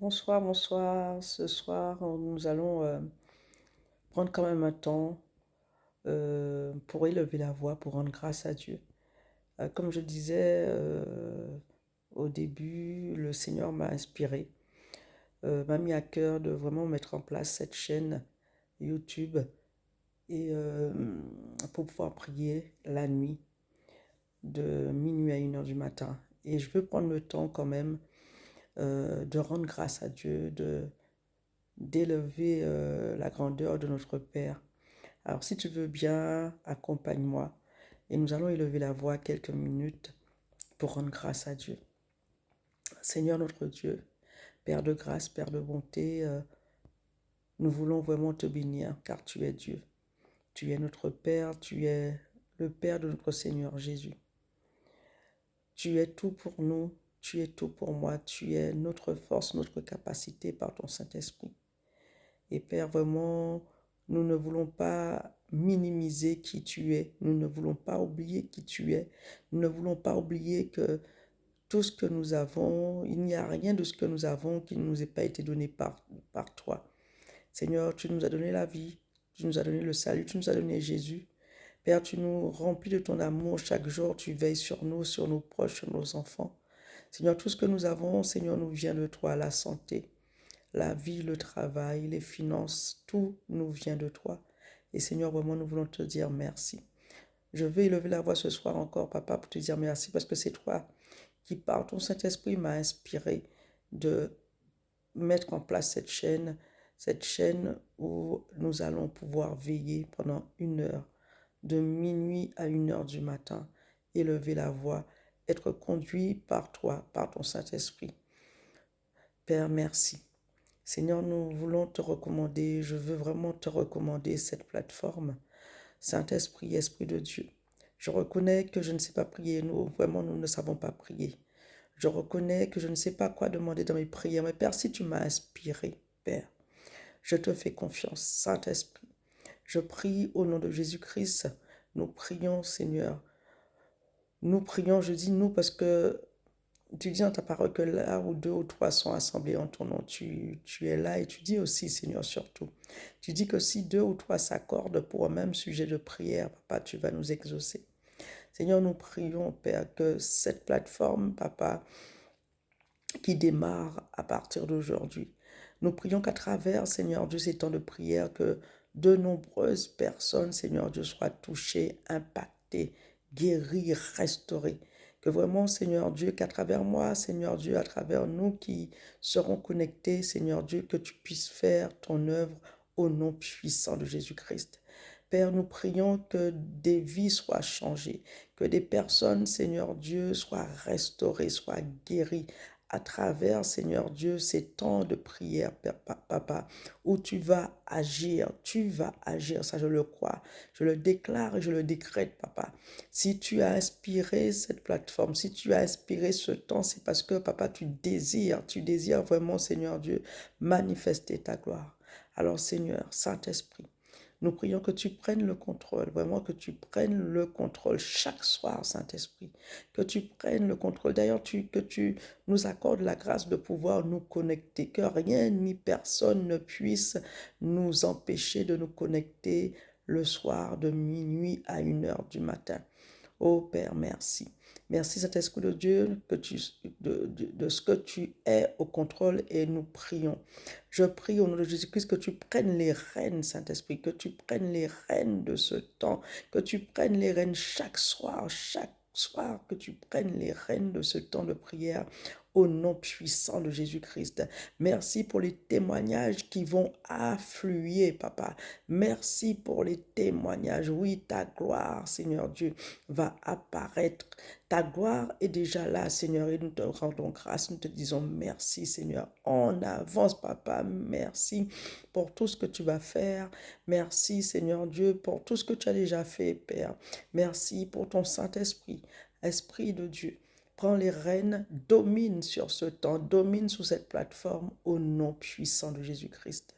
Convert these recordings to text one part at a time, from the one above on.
Bonsoir, bonsoir. Ce soir, nous allons prendre quand même un temps pour élever la voix, pour rendre grâce à Dieu. Comme je disais au début, le Seigneur m'a inspiré, m'a mis à cœur de vraiment mettre en place cette chaîne YouTube et pour pouvoir prier la nuit de minuit à 1 heure du matin. Et je veux prendre le temps quand même de rendre grâce à Dieu, d'élever la grandeur de notre Père. Alors, si tu veux bien, accompagne-moi et nous allons élever la voix quelques minutes pour rendre grâce à Dieu. Seigneur notre Dieu, Père de grâce, Père de bonté, nous voulons vraiment te bénir car tu es Dieu. Tu es notre Père, tu es le Père de notre Seigneur Jésus. Tu es tout pour nous, tu es tout pour moi, tu es notre force, notre capacité par ton Saint-Esprit. Et Père, vraiment, nous ne voulons pas minimiser qui tu es. Nous ne voulons pas oublier qui tu es. Nous ne voulons pas oublier que tout ce que nous avons, il n'y a rien de ce que nous avons qui ne nous ait pas été donné par toi. Seigneur, tu nous as donné la vie, tu nous as donné le salut, tu nous as donné Jésus. Père, tu nous remplis de ton amour chaque jour, tu veilles sur nos proches, sur nos enfants. Seigneur, tout ce que nous avons, Seigneur, nous vient de toi, la santé, la vie, le travail, les finances, tout nous vient de toi. Et Seigneur, vraiment, nous voulons te dire merci. Je vais élever la voix ce soir encore, Papa, pour te dire merci parce que c'est toi qui, par ton Saint-Esprit, m'a inspiré de mettre en place cette chaîne où nous allons pouvoir veiller pendant 1 heure, de minuit à 1 heure du matin, élever la voix, être conduit par toi, par ton Saint-Esprit. Père, merci. Seigneur, nous voulons te recommander, je veux vraiment te recommander cette plateforme. Saint-Esprit, Esprit de Dieu, je reconnais que je ne sais pas prier, nous ne savons pas prier. Je reconnais que je ne sais pas quoi demander dans mes prières, mais Père, si tu m'as inspiré, Père, je te fais confiance, Saint-Esprit. Je prie au nom de Jésus-Christ, nous prions, Seigneur. Nous prions, je dis nous parce que tu dis dans ta parole que là où 2 ou 3 sont assemblés en ton nom, tu es là et tu dis aussi, Seigneur, surtout. Tu dis que si 2 ou 3 s'accordent pour un même sujet de prière, Papa, tu vas nous exaucer. Seigneur, nous prions, Père, que cette plateforme, Papa, qui démarre à partir d'aujourd'hui, nous prions qu'à travers, Seigneur Dieu, ces temps de prière, que de nombreuses personnes, Seigneur Dieu, soient touchées, impactées, guéries, restaurées. Que vraiment, Seigneur Dieu, qu'à travers moi, Seigneur Dieu, à travers nous qui serons connectés, Seigneur Dieu, que tu puisses faire ton œuvre au nom puissant de Jésus-Christ. Père, nous prions que des vies soient changées, que des personnes, Seigneur Dieu, soient restaurées, soient guéries à travers, Seigneur Dieu, ces temps de prière, Papa, où tu vas agir, ça je le crois, je le déclare et je le décrète, Papa. Si tu as inspiré cette plateforme, si tu as inspiré ce temps, c'est parce que, Papa, tu désires vraiment, Seigneur Dieu, manifester ta gloire. Alors, Seigneur, Saint-Esprit, nous prions que tu prennes le contrôle, vraiment que tu prennes le contrôle chaque soir, Saint-Esprit, que tu prennes le contrôle. D'ailleurs, que tu nous accordes la grâce de pouvoir nous connecter, que rien ni personne ne puisse nous empêcher de nous connecter le soir de minuit à 1 heure du matin. Ô Père, merci. Merci Saint-Esprit de Dieu de ce que tu es au contrôle et nous prions. Je prie au nom de Jésus-Christ que tu prennes les rênes, Saint-Esprit, que tu prennes les rênes de ce temps, que tu prennes les rênes chaque soir, que tu prennes les rênes de ce temps de prière au nom puissant de Jésus-Christ. Merci pour les témoignages qui vont affluer, Papa. Merci pour les témoignages. Oui, ta gloire, Seigneur Dieu, va apparaître. Ta gloire est déjà là, Seigneur, et nous te rendons grâce. Nous te disons merci, Seigneur. En avance, Papa, merci pour tout ce que tu vas faire. Merci, Seigneur Dieu, pour tout ce que tu as déjà fait, Père. Merci pour ton Saint-Esprit, Esprit de Dieu. Prends les rênes, domine sur ce temps, domine sur cette plateforme au nom puissant de Jésus-Christ.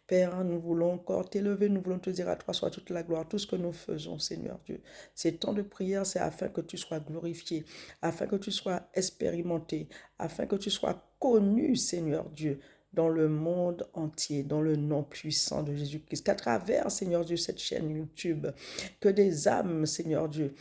Père, nous voulons encore t'élever, nous voulons te dire à toi soit toute la gloire, tout ce que nous faisons, Seigneur Dieu. Ces temps de prière, c'est afin que tu sois glorifié, afin que tu sois expérimenté, afin que tu sois connu, Seigneur Dieu, dans le monde entier, dans le nom puissant de Jésus-Christ. Qu'à travers, Seigneur Dieu, cette chaîne YouTube, que des âmes, Seigneur Dieu,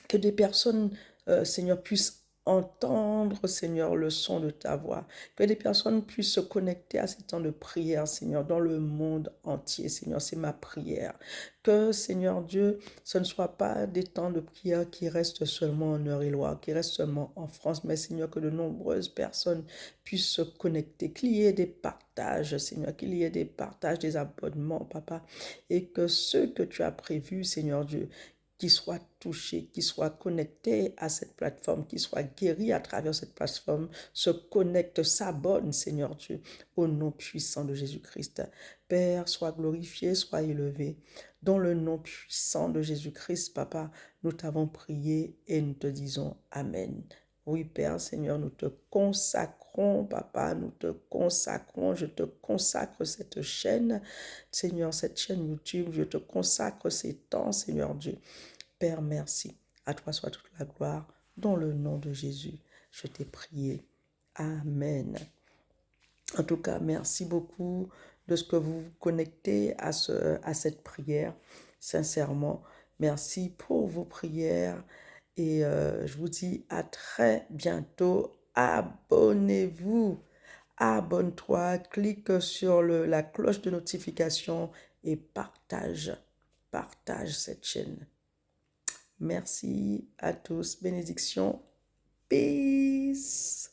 que des personnes, Seigneur, puissent entendre, Seigneur, le son de ta voix. Que des personnes puissent se connecter à ces temps de prière, Seigneur, dans le monde entier, Seigneur. C'est ma prière. Que, Seigneur Dieu, ce ne soit pas des temps de prière qui restent seulement en Eure-et-Loire, qui restent seulement en France, mais, Seigneur, que de nombreuses personnes puissent se connecter, qu'il y ait des partages, Seigneur, qu'il y ait des partages, des abonnements, Papa, et que ceux que tu as prévus, Seigneur Dieu, qui soient touchés, qui soient connectés à cette plateforme, qui soient guéris à travers cette plateforme, se connectent, s'abonnent, Seigneur Dieu, au nom puissant de Jésus-Christ. Père, sois glorifié, sois élevé. Dans le nom puissant de Jésus-Christ, Papa, nous t'avons prié et nous te disons Amen. Oui, Père, Seigneur, nous te consacrons, Papa, nous te consacrons, je te consacre cette chaîne, Seigneur, cette chaîne YouTube, je te consacre ces temps, Seigneur Dieu. Père, merci. À toi soit toute la gloire. Dans le nom de Jésus, je t'ai prié. Amen. En tout cas, merci beaucoup de ce que vous vous connectez à cette prière. Sincèrement, merci pour vos prières. Et je vous dis à très bientôt. Abonnez-vous. Abonne-toi, clique sur la cloche de notification et partage cette chaîne. Merci à tous. Bénédiction. Peace.